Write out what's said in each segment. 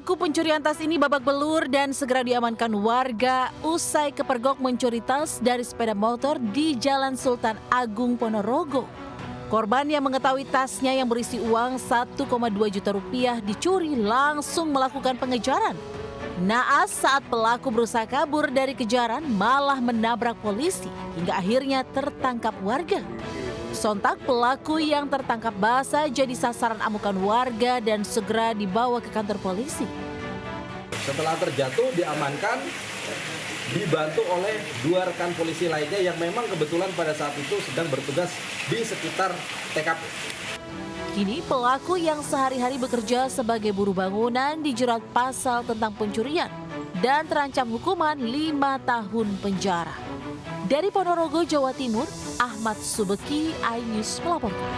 Pelaku pencurian tas ini babak belur dan segera diamankan warga usai kepergok mencuri tas dari sepeda motor di Jalan Sultan Agung Ponorogo. Korban yang mengetahui tasnya yang berisi uang 1,2 juta rupiah dicuri langsung melakukan pengejaran. Naas saat pelaku berusaha kabur dari kejaran malah menabrak polisi hingga akhirnya tertangkap warga. Sontak pelaku yang tertangkap basah jadi sasaran amukan warga dan segera dibawa ke kantor polisi. Setelah terjatuh diamankan, dibantu oleh 2 rekan polisi lainnya yang memang kebetulan pada saat itu sedang bertugas di sekitar TKP. Kini pelaku yang sehari-hari bekerja sebagai buruh bangunan dijerat pasal tentang pencurian dan terancam hukuman 5 tahun penjara. Dari Ponorogo, Jawa Timur, Ahmad Subeki, iNews melaporkan.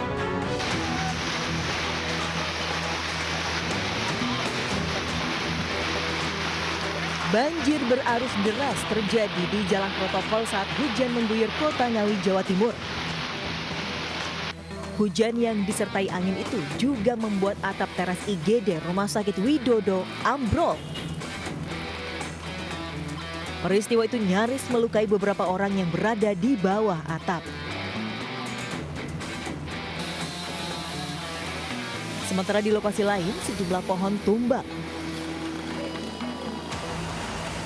Banjir berarus deras terjadi di Jalan Protokol saat hujan mengguyur Kota Ngawi, Jawa Timur. Hujan yang disertai angin itu juga membuat atap teras IGD Rumah Sakit Widodo ambrol. Peristiwa itu nyaris melukai beberapa orang yang berada di bawah atap. Sementara di lokasi lain, sejumlah pohon tumbang.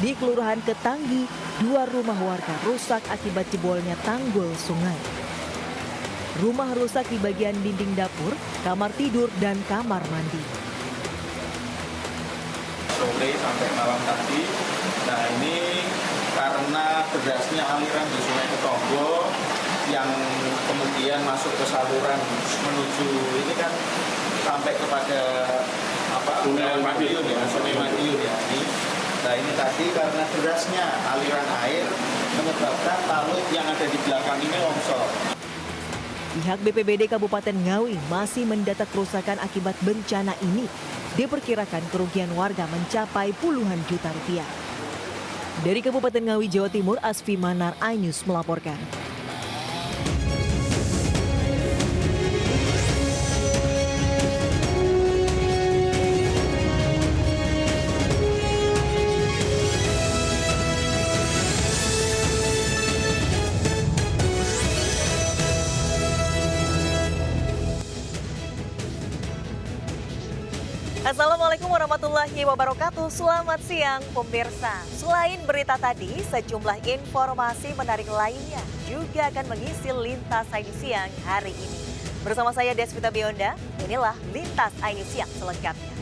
Di Kelurahan Ketanggi, 2 rumah warga rusak akibat jebolnya tanggul sungai. Rumah rusak di bagian dinding dapur, kamar tidur, dan kamar mandi. Sore sampai malam tadi, nah ini karena derasnya aliran di Sungai Ketonggo yang kemudian masuk ke saluran menuju ini kan sampai kepada Sungai Madiun ya. Nah ini tadi karena derasnya aliran air menyebabkan talut yang ada di belakang ini longsor. Pihak BPBD Kabupaten Ngawi masih mendata kerusakan akibat bencana ini. Diperkirakan kerugian warga mencapai puluhan juta rupiah. Dari Kabupaten Ngawi, Jawa Timur, Asfi Manar, iNews melaporkan. Assalamualaikum warahmatullahi wabarakatuh. Selamat siang pemirsa. Selain berita tadi, sejumlah informasi menarik lainnya juga akan mengisi Lintas iNews Siang hari ini. Bersama saya Desvita Bionda, inilah Lintas iNews Siang selengkapnya.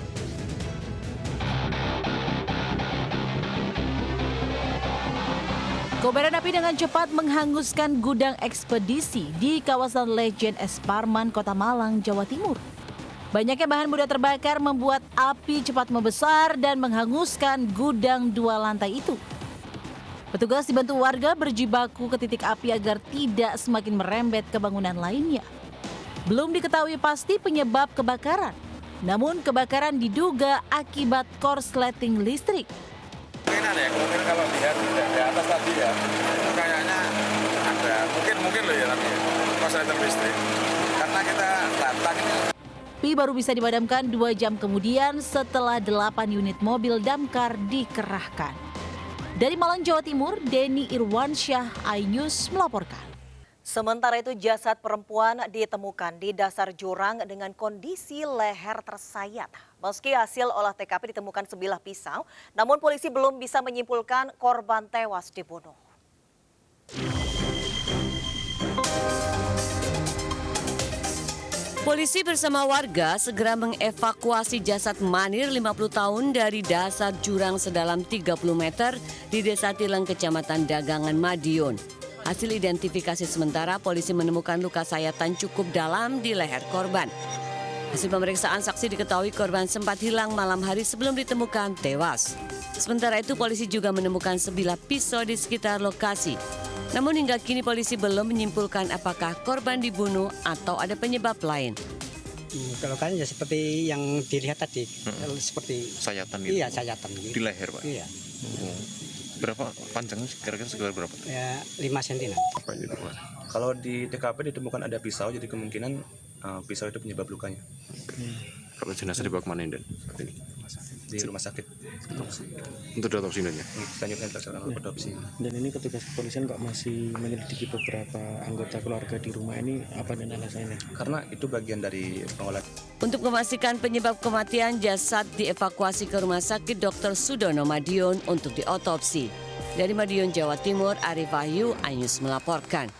Kobaran api dengan cepat menghanguskan gudang ekspedisi di kawasan Legend Es Parman, Kota Malang, Jawa Timur. Banyaknya bahan mudah terbakar membuat api cepat membesar dan menghanguskan gudang 2 lantai itu. Petugas dibantu warga berjibaku ke titik api agar tidak semakin merembet ke bangunan lainnya. Belum diketahui pasti penyebab kebakaran, namun kebakaran diduga akibat korsleting listrik. Mungkin kalau lihat di atas tadi ya, itu kayaknya ada, mungkin loh ya tapi korsleting listrik. Karena kita datang ini. Api baru bisa dipadamkan 2 jam kemudian setelah 8 unit mobil damkar dikerahkan. Dari Malang, Jawa Timur, Denny Irwansyah, iNews melaporkan. Sementara itu jasad perempuan ditemukan di dasar jurang dengan kondisi leher tersayat. Meski hasil olah TKP ditemukan sebilah pisau, namun polisi belum bisa menyimpulkan korban tewas dibunuh. Polisi bersama warga segera mengevakuasi jasad Manir 50 tahun dari dasar jurang sedalam 30 meter di Desa Tileng, Kecamatan Dagangan, Madiun. Hasil identifikasi sementara, polisi menemukan luka sayatan cukup dalam di leher korban. Hasil pemeriksaan saksi diketahui korban sempat hilang malam hari sebelum ditemukan tewas. Sementara itu polisi juga menemukan sebilah pisau di sekitar lokasi. Namun hingga kini polisi belum menyimpulkan apakah korban dibunuh atau ada penyebab lain. Kalau kan ya seperti yang dilihat tadi, seperti sayatan gitu. Iya, sayatan gitu. Di leher, Pak. Iya. Berapa panjangnya kira-kira sekitar berapa? Ya 5 cm. Kalau di TKP ditemukan ada pisau, jadi kemungkinan pisau itu penyebab lukanya. Kalau jenazah dibawa kemana, Den? di rumah sakit. Untuk diotopsi ya? Selanjutnya dilaksanakan otopsi. Dan ini petugas kepolisian kok masih menyelidiki beberapa anggota keluarga di rumah ini, apa dan alasannya? Karena itu bagian dari pengolahan. Untuk memastikan penyebab kematian, jasad dievakuasi ke Rumah Sakit Dr. Sudono Madiun untuk diotopsi. Dari Madiun, Jawa Timur, Arif Wahyu, iNews melaporkan.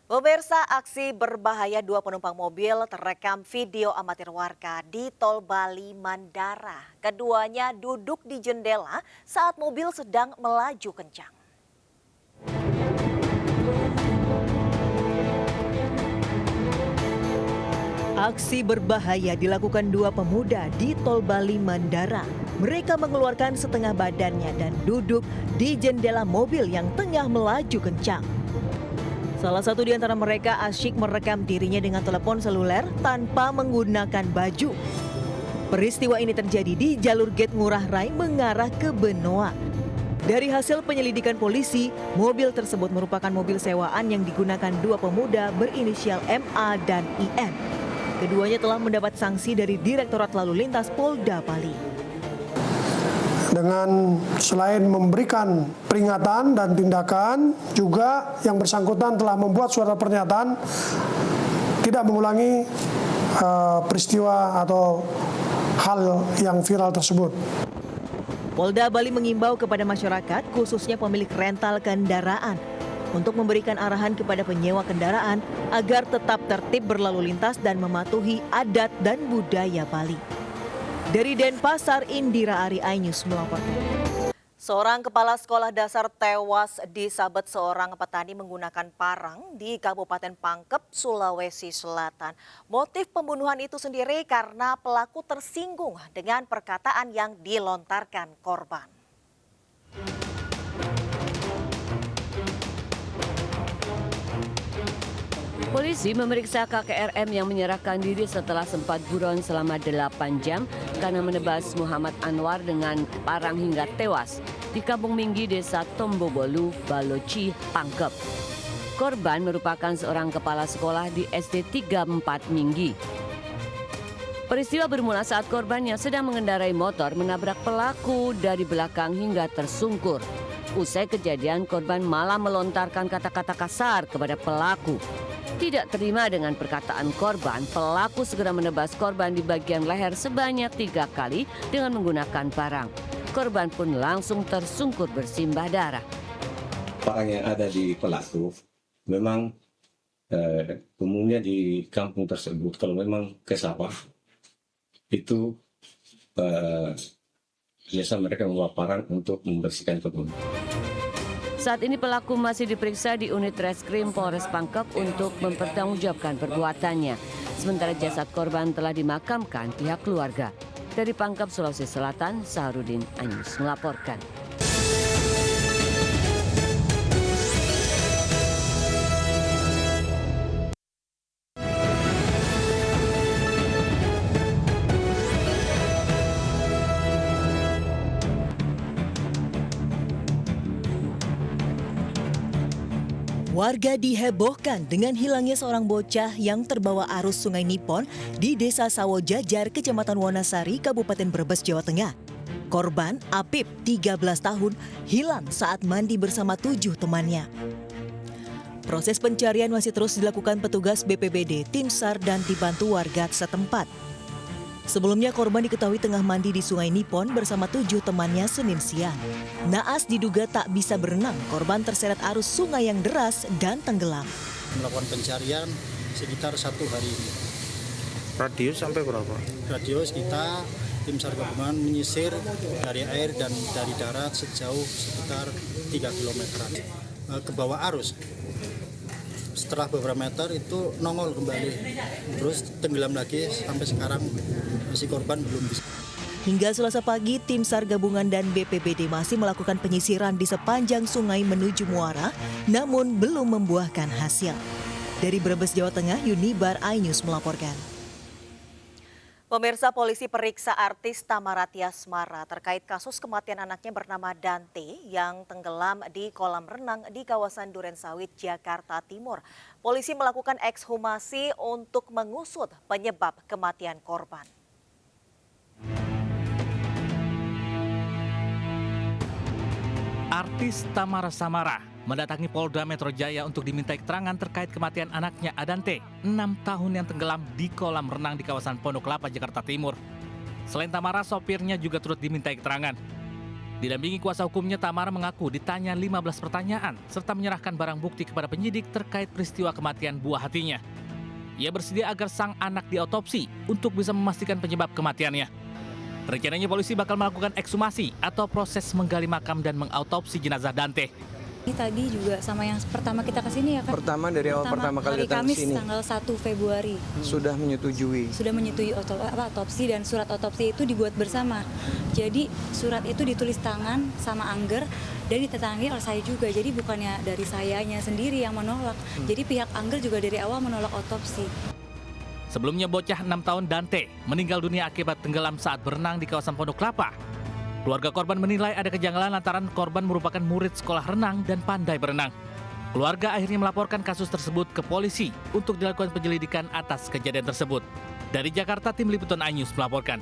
Pemirsa, aksi berbahaya dua penumpang mobil terekam video amatir warga di Tol Bali Mandara. Keduanya duduk di jendela saat mobil sedang melaju kencang. Aksi berbahaya dilakukan dua pemuda di Tol Bali Mandara. Mereka mengeluarkan setengah badannya dan duduk di jendela mobil yang tengah melaju kencang. Salah satu di antara mereka asyik merekam dirinya dengan telepon seluler tanpa menggunakan baju. Peristiwa ini terjadi di jalur Gate Ngurah Rai mengarah ke Benoa. Dari hasil penyelidikan polisi, mobil tersebut merupakan mobil sewaan yang digunakan dua pemuda berinisial MA dan IN. Keduanya telah mendapat sanksi dari Direktorat Lalu Lintas Polda Bali. Dengan selain memberikan peringatan dan tindakan, juga yang bersangkutan telah membuat surat pernyataan tidak mengulangi peristiwa atau hal yang viral tersebut. Polda Bali mengimbau kepada masyarakat, khususnya pemilik rental kendaraan, untuk memberikan arahan kepada penyewa kendaraan agar tetap tertib berlalu lintas dan mematuhi adat dan budaya Bali. Dari Denpasar, Indira Ari, iNews melaporkan. Seorang kepala sekolah dasar tewas disabet seorang petani menggunakan parang di Kabupaten Pangkep, Sulawesi Selatan. Motif pembunuhan itu sendiri karena pelaku tersinggung dengan perkataan yang dilontarkan korban. Polisi memeriksa KKRM yang menyerahkan diri setelah sempat buron selama 8 jam karena menebas Muhammad Anwar dengan parang hingga tewas di Kampung Minggi, Desa Tombobolu, Baloci, Pangkep. Korban merupakan seorang kepala sekolah di SD 34 Minggi. Peristiwa bermula saat korban yang sedang mengendarai motor menabrak pelaku dari belakang hingga tersungkur. Usai kejadian, korban malah melontarkan kata-kata kasar kepada pelaku. Tidak terima dengan perkataan korban, pelaku segera menebas korban di bagian leher sebanyak 3 kali dengan menggunakan parang. Korban pun langsung tersungkur bersimbah darah. Parang yang ada di pelaku memang umumnya di kampung tersebut kalau memang ke sawah itu biasa mereka membawa parang untuk membersihkan kebun. Saat ini pelaku masih diperiksa di unit Reskrim Polres Pangkep untuk mempertanggungjawabkan perbuatannya. Sementara jasad korban telah dimakamkan pihak keluarga. Dari Pangkep, Sulawesi Selatan, Saharudin, iNews melaporkan. Warga dihebohkan dengan hilangnya seorang bocah yang terbawa arus Sungai Nipon di Desa Sawo Jajar, Kecamatan Wanasari, Kabupaten Brebes, Jawa Tengah. Korban, Apip, 13 tahun, hilang saat mandi bersama 7 temannya. Proses pencarian masih terus dilakukan petugas BPBD, tim SAR, dan dibantu warga setempat. Sebelumnya korban diketahui tengah mandi di Sungai Nipon bersama 7 temannya Senin siang. Naas diduga tak bisa berenang, korban terseret arus sungai yang deras dan tenggelam. Melakukan pencarian sekitar 1 hari ini. Radius sampai berapa? Radius kita tim SAR gabungan menyisir dari air dan dari darat sejauh sekitar 3 km ke bawah arus. Setelah beberapa meter itu nongol kembali, terus tenggelam lagi sampai sekarang si korban belum bisa. Hingga Selasa pagi, tim SAR gabungan dan BPBD masih melakukan penyisiran di sepanjang sungai menuju muara, namun belum membuahkan hasil. Dari Brebes, Jawa Tengah, Yunibar, iNews melaporkan. Pemirsa, polisi periksa artis Tamarat Yasmara terkait kasus kematian anaknya bernama Dante yang tenggelam di kolam renang di kawasan Durensawit, Jakarta Timur. Polisi melakukan ekshumasi untuk mengusut penyebab kematian korban. Artis Tamara Samara mendatangi Polda Metro Jaya untuk dimintai keterangan terkait kematian anaknya Adante, 6 tahun yang tenggelam di kolam renang di kawasan Pondok Kelapa, Jakarta Timur. Selain Tamara, sopirnya juga turut dimintai keterangan. Didampingi kuasa hukumnya, Tamara mengaku ditanya 15 pertanyaan serta menyerahkan barang bukti kepada penyidik terkait peristiwa kematian buah hatinya. Ia bersedia agar sang anak diotopsi untuk bisa memastikan penyebab kematiannya. Rencananya polisi bakal melakukan ekshumasi atau proses menggali makam dan mengautopsi jenazah Dante. Ini tadi juga sama yang pertama kita kesini ya kan? Pertama dari awal pertama kali datang ke sini. Hari Kamis tanggal 1 Februari. Sudah menyetujui otopsi dan surat otopsi itu dibuat bersama. Jadi surat itu ditulis tangan sama Angger dan ditandatangani oleh saya juga. Jadi bukannya dari sayanya sendiri yang menolak. Jadi pihak Angger juga dari awal menolak otopsi. Sebelumnya bocah 6 tahun Dante meninggal dunia akibat tenggelam saat berenang di kawasan Pondok Kelapa. Keluarga korban menilai ada kejanggalan lantaran korban merupakan murid sekolah renang dan pandai berenang. Keluarga akhirnya melaporkan kasus tersebut ke polisi untuk dilakukan penyelidikan atas kejadian tersebut. Dari Jakarta, Tim Liputan iNews melaporkan.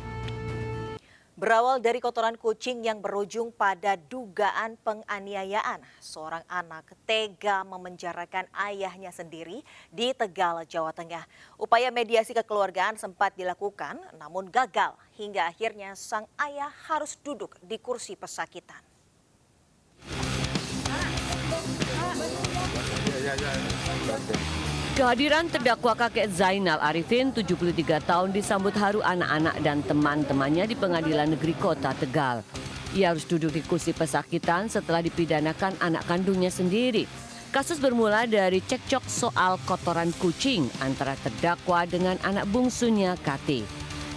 Berawal dari kotoran kucing yang berujung pada dugaan penganiayaan, seorang anak tega memenjarakan ayahnya sendiri di Tegal, Jawa Tengah. Upaya mediasi kekeluargaan sempat dilakukan, namun gagal hingga akhirnya sang ayah harus duduk di kursi pesakitan. Kehadiran terdakwa kakek Zainal Arifin, 73 tahun, disambut haru anak-anak dan teman-temannya di Pengadilan Negeri Kota Tegal. Ia harus duduk di kursi pesakitan setelah dipidanakan anak kandungnya sendiri. Kasus bermula dari cekcok soal kotoran kucing antara terdakwa dengan anak bungsunya KT.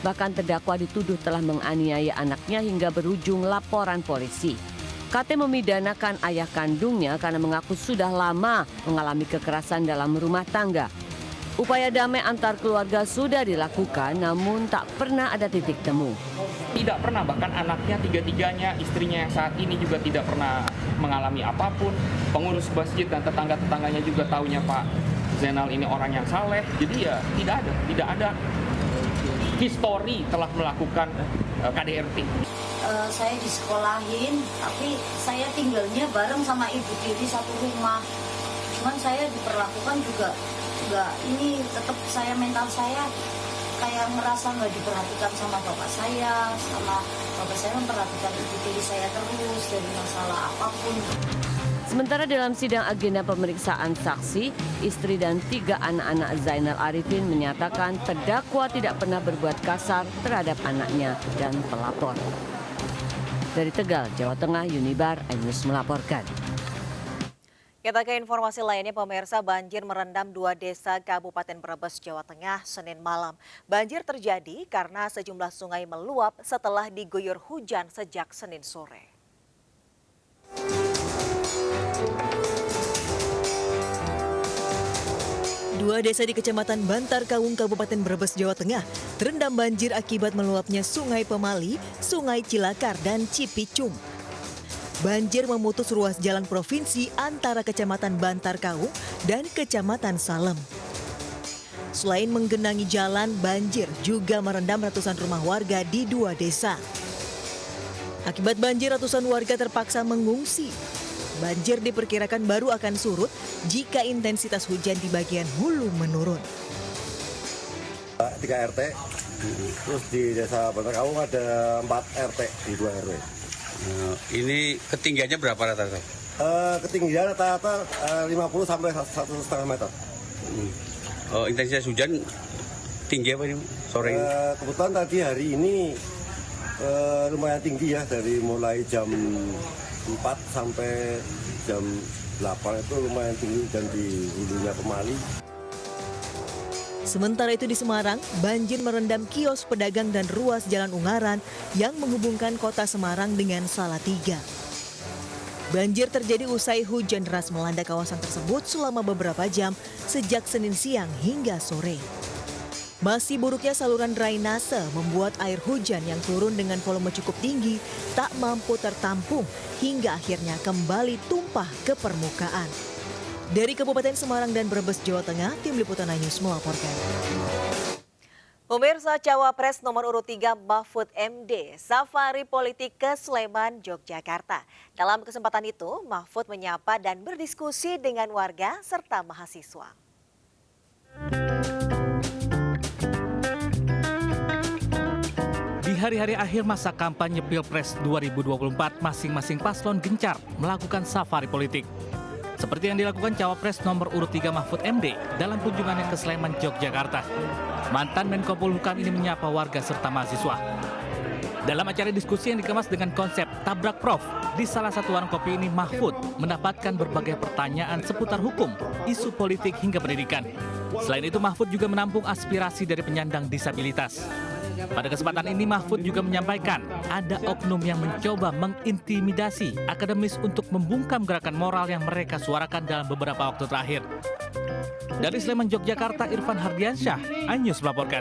Bahkan terdakwa dituduh telah menganiaya anaknya hingga berujung laporan polisi. KT memidanakan ayah kandungnya karena mengaku sudah lama mengalami kekerasan dalam rumah tangga. Upaya damai antar keluarga sudah dilakukan, namun tak pernah ada titik temu. Tidak pernah, bahkan anaknya tiga-tiganya, istrinya yang saat ini juga tidak pernah mengalami apapun. Pengurus masjid dan tetangga-tetangganya juga tahunya Pak Zainal ini orang yang saleh. Jadi ya tidak ada histori telah melakukan KDRT. Saya disekolahin, tapi saya tinggalnya bareng sama ibu tiri satu rumah. Cuman saya diperlakukan juga nggak, ini tetap saya mental saya kayak merasa nggak diperhatikan sama bapak saya memperhatikan ibu tiri saya terus dari masalah apapun. Sementara dalam sidang agenda pemeriksaan saksi, istri dan 3 anak-anak Zainal Arifin menyatakan terdakwa tidak pernah berbuat kasar terhadap anaknya dan pelapor. Dari Tegal, Jawa Tengah, Unibar iNews melaporkan. Kita ke informasi lainnya, pemirsa. Banjir merendam 2 desa Kabupaten Brebes, Jawa Tengah, Senin malam. Banjir terjadi karena sejumlah sungai meluap setelah diguyur hujan sejak Senin sore. Dua desa di Kecamatan Bantar Kawung, Kabupaten Brebes, Jawa Tengah terendam banjir akibat meluapnya Sungai Pemali, Sungai Cilakar, dan Cipicung. Banjir memutus ruas jalan provinsi antara Kecamatan Bantar Kawung dan Kecamatan Salem. Selain menggenangi jalan, banjir juga merendam ratusan rumah warga di 2 desa. Akibat banjir, ratusan warga terpaksa mengungsi. Banjir diperkirakan baru akan surut jika intensitas hujan di bagian hulu menurun. 3 RT, terus di desa Bantar Kawung ada 4 RT di 2 RW. Ini ketinggiannya berapa rata-rata? Ketinggian rata-rata 50 sampai 1,5 meter. Oh, intensitas hujan tinggi apa ini sore ini? Kebetulan tadi hari ini lumayan tinggi ya, dari mulai jam 4 sampai jam 8 itu lumayan tinggi dan di hulunya Pemali. Sementara itu di Semarang, banjir merendam kios pedagang dan ruas Jalan Ungaran yang menghubungkan kota Semarang dengan Salatiga. Banjir terjadi usai hujan deras melanda kawasan tersebut selama beberapa jam sejak Senin siang hingga sore. Masih buruknya saluran drainase membuat air hujan yang turun dengan volume cukup tinggi tak mampu tertampung hingga akhirnya kembali tumpah ke permukaan. Dari Kabupaten Semarang dan Brebes, Jawa Tengah, Tim Liputan iNews melaporkan. Pemirsa, Cawapres nomor urut 3 Mahfud MD safari politik ke Sleman, Yogyakarta. Dalam kesempatan itu, Mahfud menyapa dan berdiskusi dengan warga serta mahasiswa. Di hari-hari akhir masa kampanye Pilpres 2024, masing-masing paslon gencar melakukan safari politik. Seperti yang dilakukan Cawapres nomor urut 3 Mahfud MD dalam kunjungannya ke Sleman, Yogyakarta. Mantan Menko Polhukam ini menyapa warga serta mahasiswa. Dalam acara diskusi yang dikemas dengan konsep Tabrak Prof, di salah satu warung kopi ini Mahfud mendapatkan berbagai pertanyaan seputar hukum, isu politik hingga pendidikan. Selain itu Mahfud juga menampung aspirasi dari penyandang disabilitas. Pada kesempatan ini Mahfud juga menyampaikan ada oknum yang mencoba mengintimidasi akademis untuk membungkam gerakan moral yang mereka suarakan dalam beberapa waktu terakhir. Dari Sleman, Yogyakarta, Irfan Hardiansyah, iNews melaporkan.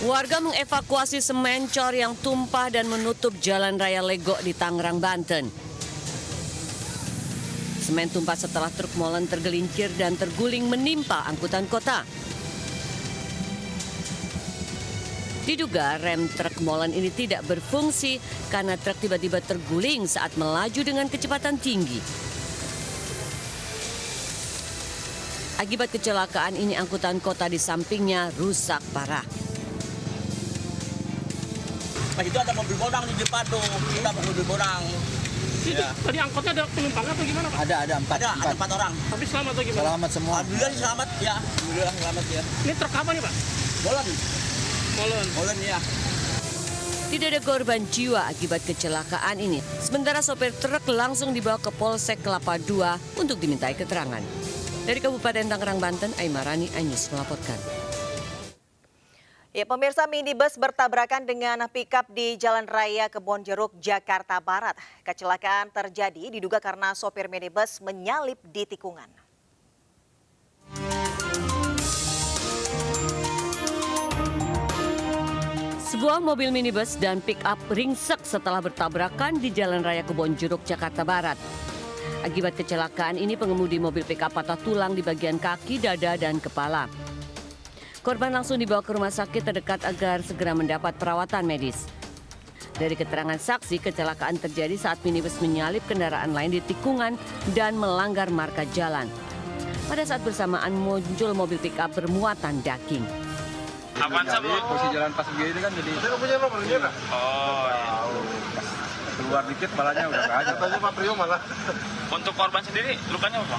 Warga mengevakuasi semen cor yang tumpah dan menutup jalan raya Legok di Tangerang, Banten. Semen tumpah setelah truk molen tergelincir dan terguling menimpa angkutan kota. Diduga rem truk molen ini tidak berfungsi karena truk tiba-tiba terguling saat melaju dengan kecepatan tinggi. Akibat kecelakaan ini angkutan kota di sampingnya rusak parah. Pas itu ada mobil bodang di depan tuh, kita mobil bodang. Itu tadi angkotnya ada penumpang atau gimana Pak? Ada empat orang. Tapi selamat atau gimana? Selamat semua. Alhamdulillah selamat ya, alhamdulillah selamat ya. Ini truk apa nih Pak? Molen ya. Tidak ada korban jiwa akibat kecelakaan ini. Sementara sopir truk langsung dibawa ke Polsek Kelapa II untuk dimintai keterangan. Dari Kabupaten Tangerang, Banten, Aimarani, iNews melaporkan. Ya, pemirsa, minibus bertabrakan dengan pikap di Jalan Raya Kebonjeruk, Jakarta Barat. Kecelakaan terjadi diduga karena sopir minibus menyalip di tikungan. Sebuah mobil minibus dan pick-up ringsek setelah bertabrakan di Jalan Raya Kebonjeruk, Jakarta Barat. Akibat kecelakaan ini pengemudi mobil pick-up patah tulang di bagian kaki, dada, dan kepala. Korban langsung dibawa ke rumah sakit terdekat agar segera mendapat perawatan medis. Dari keterangan saksi, kecelakaan terjadi saat minibus menyalip kendaraan lain di tikungan dan melanggar marka jalan. Pada saat bersamaan muncul mobil pick-up bermuatan daging. Apaan sih, posisi jalan pas begini kan jadi... Saya punya nomor ini, Pak. Oh, iya. Keluar dikit balanya udah nggak ada. Katanya Pak Priyo malah. Untuk korban sendiri, lukanya apa?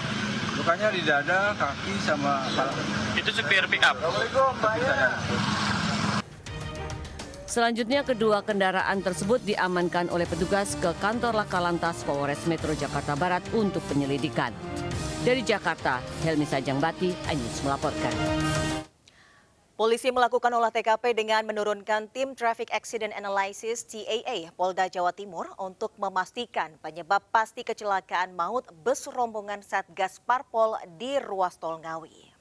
Lukanya di dada, kaki, sama kepala. Itu supir pick-up? Selanjutnya kedua kendaraan tersebut diamankan oleh petugas ke kantor Laka Lantas Polres Metro Jakarta Barat untuk penyelidikan. Dari Jakarta, Helmi Sajangbati, iNews melaporkan. Polisi melakukan olah TKP dengan menurunkan tim Traffic Accident Analysis TAA Polda Jawa Timur untuk memastikan penyebab pasti kecelakaan maut bus rombongan Satgas Parpol di ruas tol Ngawi.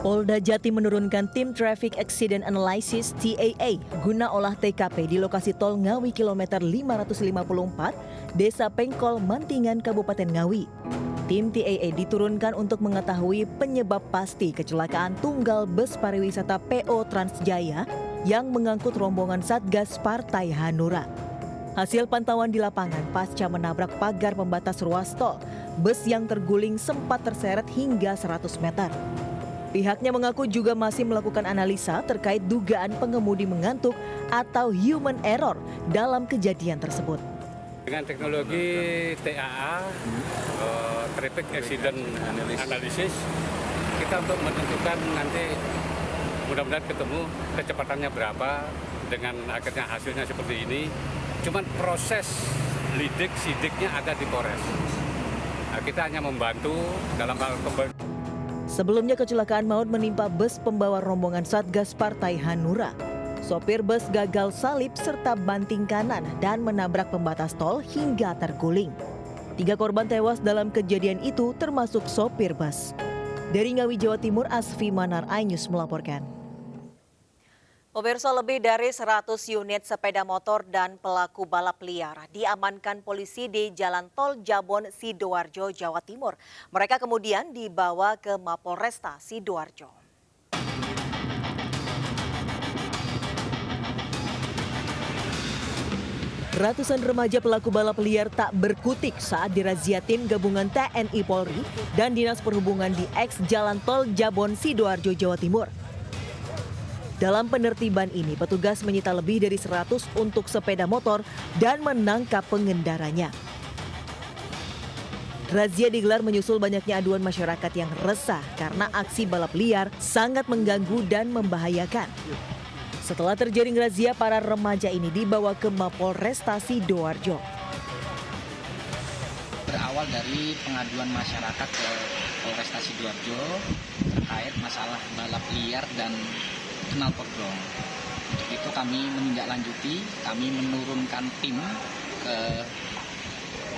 Polda Jatim menurunkan tim Traffic Accident Analysis TAA guna olah TKP di lokasi tol Ngawi kilometer 554, Desa Pengkol, Mantingan, Kabupaten Ngawi. Tim TAA diturunkan untuk mengetahui penyebab pasti kecelakaan tunggal bus pariwisata PO Transjaya yang mengangkut rombongan Satgas Partai Hanura. Hasil pantauan di lapangan pasca menabrak pagar pembatas ruas tol, bus yang terguling sempat terseret hingga 100 meter. Pihaknya mengaku juga masih melakukan analisa terkait dugaan pengemudi mengantuk atau human error dalam kejadian tersebut. Dengan teknologi TAA, Traffic Accident Analysis, kita untuk menentukan nanti mudah-mudahan ketemu kecepatannya berapa dengan akhirnya hasilnya seperti ini. Cuman proses sidiknya ada di Polres. Nah, kita hanya membantu dalam hal Sebelumnya kecelakaan maut menimpa bus pembawa rombongan Satgas Partai Hanura. Sopir bus gagal salip serta banting kanan dan menabrak pembatas tol hingga terguling. 3 korban tewas dalam kejadian itu termasuk sopir bus. Dari Ngawi, Jawa Timur, Asfi Manar, iNews melaporkan. Pemirsa, lebih dari 100 unit sepeda motor dan pelaku balap liar diamankan polisi di Jalan Tol Jabon, Sidoarjo, Jawa Timur. Mereka kemudian dibawa ke Mapolresta Sidoarjo. Ratusan remaja pelaku balap liar tak berkutik saat dirazia tim gabungan TNI Polri dan Dinas Perhubungan di X Jalan Tol Jabon, Sidoarjo, Jawa Timur. Dalam penertiban ini, petugas menyita lebih dari 100 untuk sepeda motor dan menangkap pengendaranya. Razia digelar menyusul banyaknya aduan masyarakat yang resah karena aksi balap liar sangat mengganggu dan membahayakan. Setelah terjaring razia, para remaja ini dibawa ke Mapolresta Sidoarjo. Berawal dari pengaduan masyarakat ke Polresta Sidoarjo terkait masalah balap liar dan knalpot gong. Untuk itu kami menindaklanjuti, kami menurunkan tim ke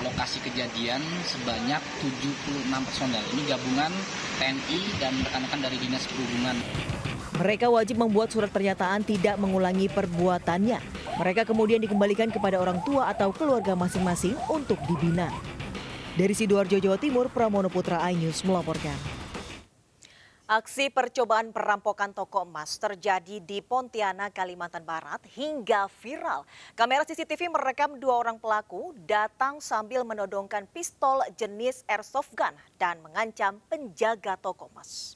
lokasi kejadian sebanyak 76 personel. Ini gabungan TNI dan rekan-rekan dari Dinas Perhubungan. Mereka wajib membuat surat pernyataan tidak mengulangi perbuatannya. Mereka kemudian dikembalikan kepada orang tua atau keluarga masing-masing untuk dibina. Dari Sidoarjo, Jawa Timur, Pramono Putra, iNews melaporkan. Aksi percobaan perampokan toko emas terjadi di Pontianak, Kalimantan Barat hingga viral. Kamera CCTV merekam 2 orang pelaku datang sambil menodongkan pistol jenis airsoft gun dan mengancam penjaga toko emas.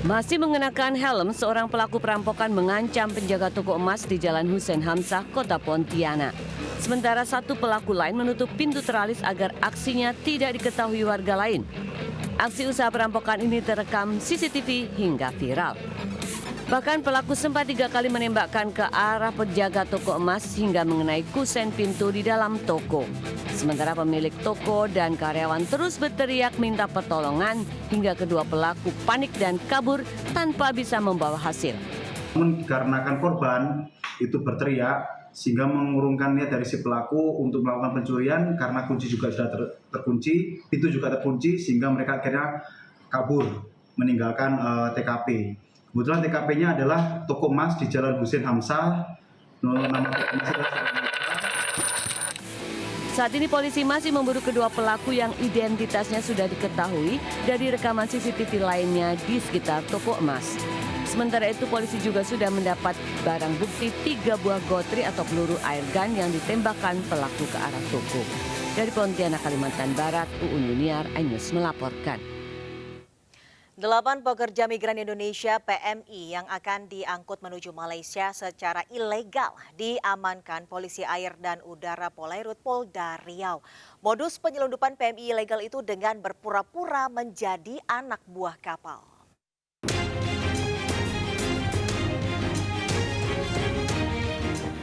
Masih mengenakan helm, seorang pelaku perampokan mengancam penjaga toko emas di Jalan Hussein Hamzah, Kota Pontianak. Sementara satu pelaku lain menutup pintu teralis agar aksinya tidak diketahui warga lain. Aksi usaha perampokan ini terekam CCTV hingga viral. Bahkan pelaku sempat 3 kali menembakkan ke arah penjaga toko emas hingga mengenai kusen pintu di dalam toko. Sementara pemilik toko dan karyawan terus berteriak minta pertolongan hingga kedua pelaku panik dan kabur tanpa bisa membawa hasil. Namun dikarenakan korban itu berteriak sehingga mengurungkan niat dari si pelaku untuk melakukan pencurian karena kunci juga sudah terkunci, pintu juga terkunci sehingga mereka akhirnya kabur meninggalkan TKP. Kebetulan TKP-nya adalah toko emas di Jalan Hussein Hamzah. Saat ini polisi masih memburu kedua pelaku yang identitasnya sudah diketahui dari rekaman CCTV lainnya di sekitar toko emas. Sementara itu polisi juga sudah mendapat barang bukti 3 buah gotri atau peluru air gun yang ditembakkan pelaku ke arah toko. Dari Pontianak, Kalimantan Barat, Uun Yuniar, iNews melaporkan. 8 pekerja migran Indonesia PMI yang akan diangkut menuju Malaysia secara ilegal diamankan polisi air dan udara Polairut Polda Riau. Modus penyelundupan PMI ilegal itu dengan berpura-pura menjadi anak buah kapal.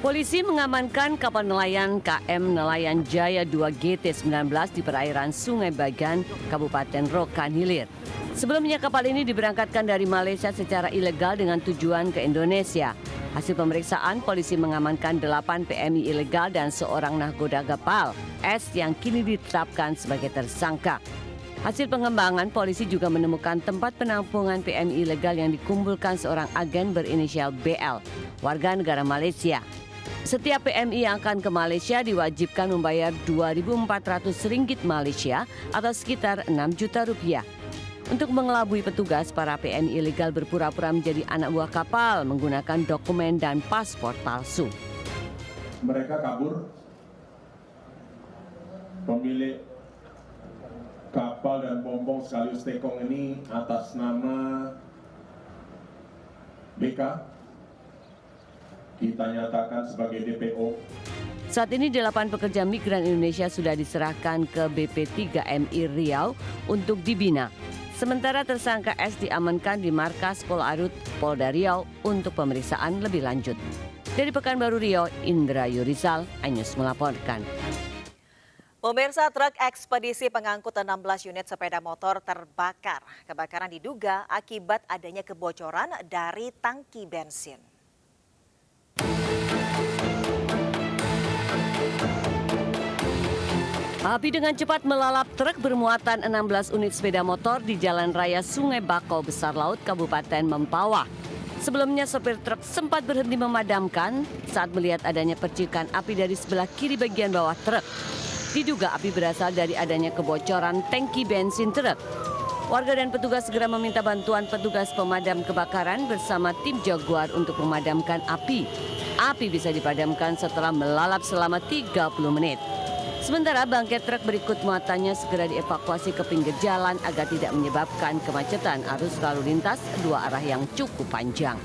Polisi mengamankan kapal nelayan KM Nelayan Jaya 2 GT-19 di perairan Sungai Bagan, Kabupaten Rokan Hilir. Sebelumnya kapal ini diberangkatkan dari Malaysia secara ilegal dengan tujuan ke Indonesia. Hasil pemeriksaan, polisi mengamankan 8 PMI ilegal dan seorang nahkoda kapal S yang kini ditetapkan sebagai tersangka. Hasil pengembangan, polisi juga menemukan tempat penampungan PMI ilegal yang dikumpulkan seorang agen berinisial BL, warga negara Malaysia. Setiap PMI yang akan ke Malaysia diwajibkan membayar Rp2.400 Malaysia atau sekitar 6 juta rupiah. Untuk mengelabui petugas, para PMI ilegal berpura-pura menjadi anak buah kapal menggunakan dokumen dan paspor palsu. Mereka kabur, pemilik kapal dan pompong sekaligus tekong ini atas nama BK. Kita nyatakan sebagai DPO. Saat ini 8 pekerja migran Indonesia sudah diserahkan ke BP3MI Riau untuk dibina. Sementara tersangka S diamankan di markas Polairut Polda Riau untuk pemeriksaan lebih lanjut. Dari Pekanbaru Riau, Indra Yurizal, iNews melaporkan. Pemirsa, truk ekspedisi pengangkut 16 unit sepeda motor terbakar. Kebakaran diduga akibat adanya kebocoran dari tangki bensin. Api dengan cepat melalap truk bermuatan 16 unit sepeda motor di Jalan Raya Sungai Bakau Besar Laut, Kabupaten Mempawah. Sebelumnya sopir truk sempat berhenti memadamkan saat melihat adanya percikan api dari sebelah kiri bagian bawah truk. Diduga api berasal dari adanya kebocoran tangki bensin truk. Warga dan petugas segera meminta bantuan petugas pemadam kebakaran bersama tim Jaguar untuk memadamkan api. Api bisa dipadamkan setelah melalap selama 30 menit. Sementara bangkai truk berikut muatannya segera dievakuasi ke pinggir jalan agar tidak menyebabkan kemacetan arus lalu lintas dua arah yang cukup panjang.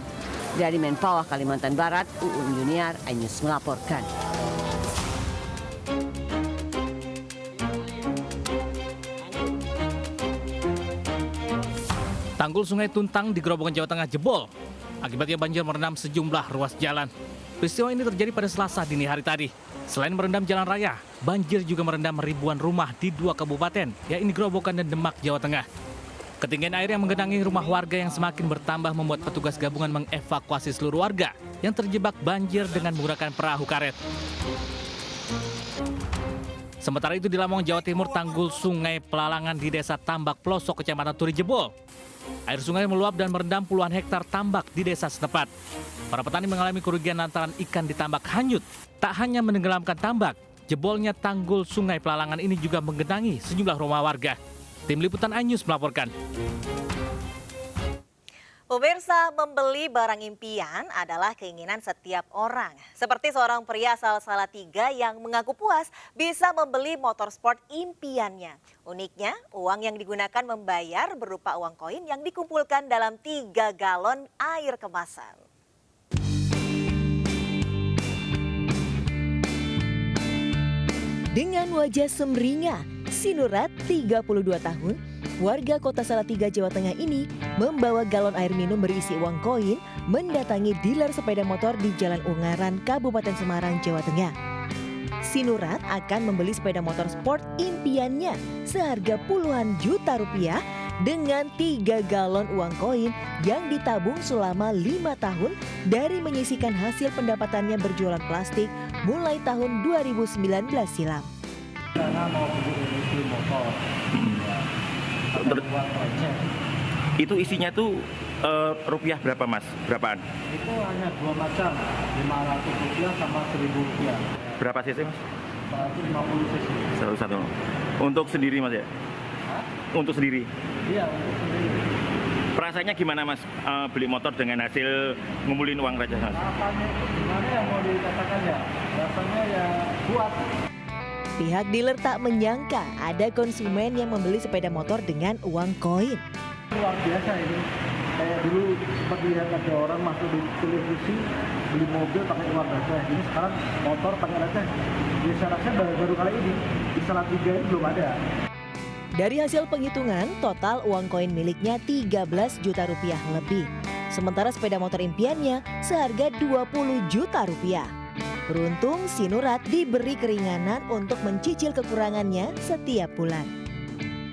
Dari Mempawah, Kalimantan Barat, Uun Yuniar, iNews melaporkan. Tanggul Sungai Tuntang di Grobogan, Jawa Tengah jebol. Akibatnya banjir merendam sejumlah ruas jalan. Peristiwa ini terjadi pada Selasa dini hari tadi. Selain merendam jalan raya, banjir juga merendam ribuan rumah di 2 kabupaten, yaitu Grobogan dan Demak, Jawa Tengah. Ketinggian air yang menggenangi rumah warga yang semakin bertambah membuat petugas gabungan mengevakuasi seluruh warga yang terjebak banjir dengan menggunakan perahu karet. Sementara itu di Lamongan, Jawa Timur, tanggul Sungai Pelalangan di Desa Tambak Pelosok, Kecamatan Turi jebol. Air sungai meluap dan merendam puluhan hektar tambak di desa setempat. Para petani mengalami kerugian lantaran ikan di tambak hanyut. Tak hanya menenggelamkan tambak, jebolnya tanggul Sungai Pelalangan ini juga menggenangi sejumlah rumah warga. Tim Liputan iNews melaporkan. Pemirsa, membeli barang impian adalah keinginan setiap orang. Seperti seorang pria asal Salatiga yang mengaku puas bisa membeli motor sport impiannya. Uniknya, uang yang digunakan membayar berupa uang koin yang dikumpulkan dalam 3 galon air kemasan. Dengan wajah sumringah, Sinurat, 32 tahun, warga kota Salatiga, Jawa Tengah ini membawa galon air minum berisi uang koin mendatangi dealer sepeda motor di Jalan Ungaran, Kabupaten Semarang, Jawa Tengah. Sinurat akan membeli sepeda motor sport impiannya seharga puluhan juta rupiah dengan 3 galon uang koin yang ditabung selama 5 tahun dari menyisihkan hasil pendapatannya berjualan plastik mulai tahun 2019 silam. Karena mau beli motor. Itu isinya tuh rupiah berapa mas? Berapaan? Itu hanya 2 macam, 500 rupiah sama 1000 rupiah. Berapa cc mas? 150 cc. Satu. Untuk sendiri mas ya? Hah? Untuk sendiri? Iya, untuk sendiri. Perasaannya gimana mas beli motor dengan hasil ngumpulin uang raja mas? Gimana yang mau dikatakan ya? Rasanya ya kuat. Pihak dealer tak menyangka ada konsumen yang membeli sepeda motor dengan uang koin. Luar biasa ini. Kayak dulu sempat lihat ada orang masuk di televisi beli mobil pakai uang receh. Ini sekarang motor pakai receh. Jadi saya rasa baru kali ini di Salatiga ini belum ada. Dari hasil penghitungan, total uang koin miliknya 13 juta rupiah lebih. Sementara sepeda motor impiannya seharga 20 juta rupiah. Beruntung Sinurat diberi keringanan untuk mencicil kekurangannya setiap bulan.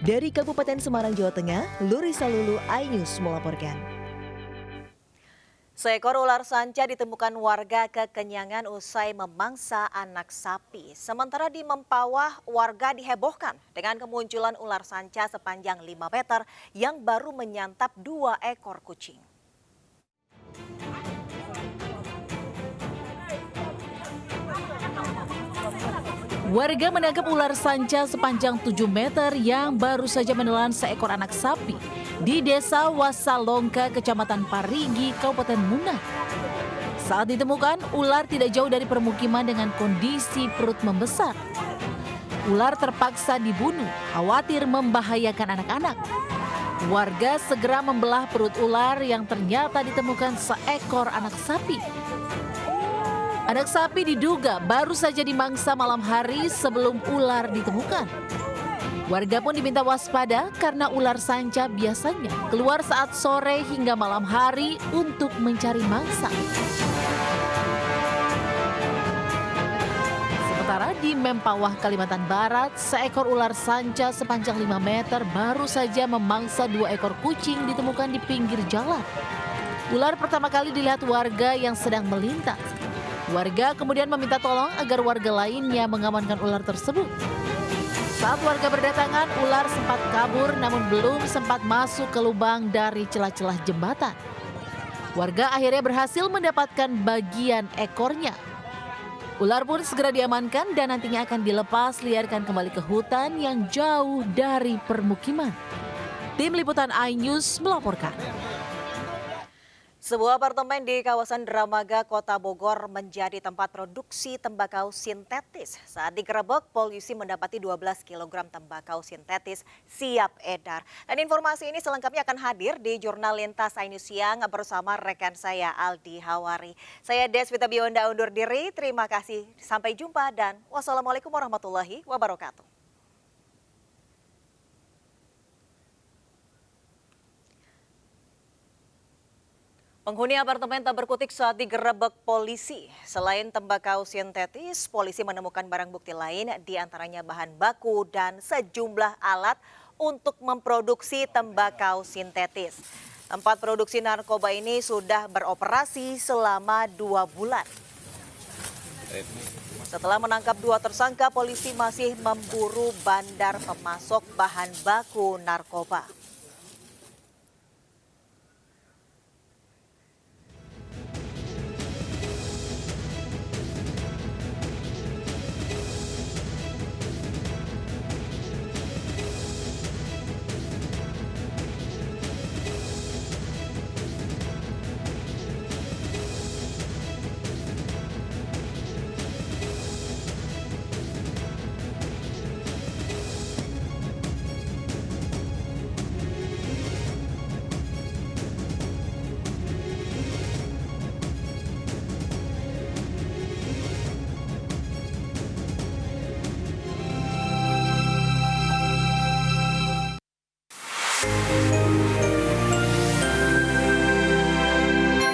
Dari Kabupaten Semarang, Jawa Tengah, Luri Salulu, iNews melaporkan. Seekor ular sanca ditemukan warga kekenyangan usai memangsa anak sapi. Sementara di Mempawah, warga dihebohkan dengan kemunculan ular sanca sepanjang 5 meter yang baru menyantap 2 ekor kucing. Warga menangkap ular sanca sepanjang 7 meter yang baru saja menelan seekor anak sapi di Desa Wasalongka, Kecamatan Parigi, Kabupaten Muna. Saat ditemukan, ular tidak jauh dari permukiman dengan kondisi perut membesar. Ular terpaksa dibunuh, khawatir membahayakan anak-anak. Warga segera membelah perut ular yang ternyata ditemukan seekor anak sapi. Anak sapi diduga baru saja dimangsa malam hari sebelum ular ditemukan. Warga pun diminta waspada karena ular sanca biasanya keluar saat sore hingga malam hari untuk mencari mangsa. Sementara di Mempawah, Kalimantan Barat, seekor ular sanca sepanjang 5 meter baru saja memangsa 2 ekor kucing ditemukan di pinggir jalan. Ular pertama kali dilihat warga yang sedang melintas. Warga kemudian meminta tolong agar warga lainnya mengamankan ular tersebut. Saat warga berdatangan, ular sempat kabur namun belum sempat masuk ke lubang dari celah-celah jembatan. Warga akhirnya berhasil mendapatkan bagian ekornya. Ular pun segera diamankan dan nantinya akan dilepas liarkan kembali ke hutan yang jauh dari permukiman. Tim Liputan iNews melaporkan. Sebuah apartemen di kawasan Dramaga, Kota Bogor menjadi tempat produksi tembakau sintetis. Saat digerebek, polisi mendapati 12 kg tembakau sintetis siap edar. Dan informasi ini selengkapnya akan hadir di Jurnal Lintas iNews Siang bersama rekan saya Aldi Hawari. Saya Deswita Bionda undur diri, terima kasih. Sampai jumpa dan wassalamualaikum warahmatullahi wabarakatuh. Penghuni apartemen tak berkutik saat digerebek polisi. Selain tembakau sintetis, polisi menemukan barang bukti lain, diantaranya bahan baku dan sejumlah alat untuk memproduksi tembakau sintetis. Tempat produksi narkoba ini sudah beroperasi selama 2 bulan. Setelah menangkap 2 tersangka, polisi masih memburu bandar pemasok bahan baku narkoba.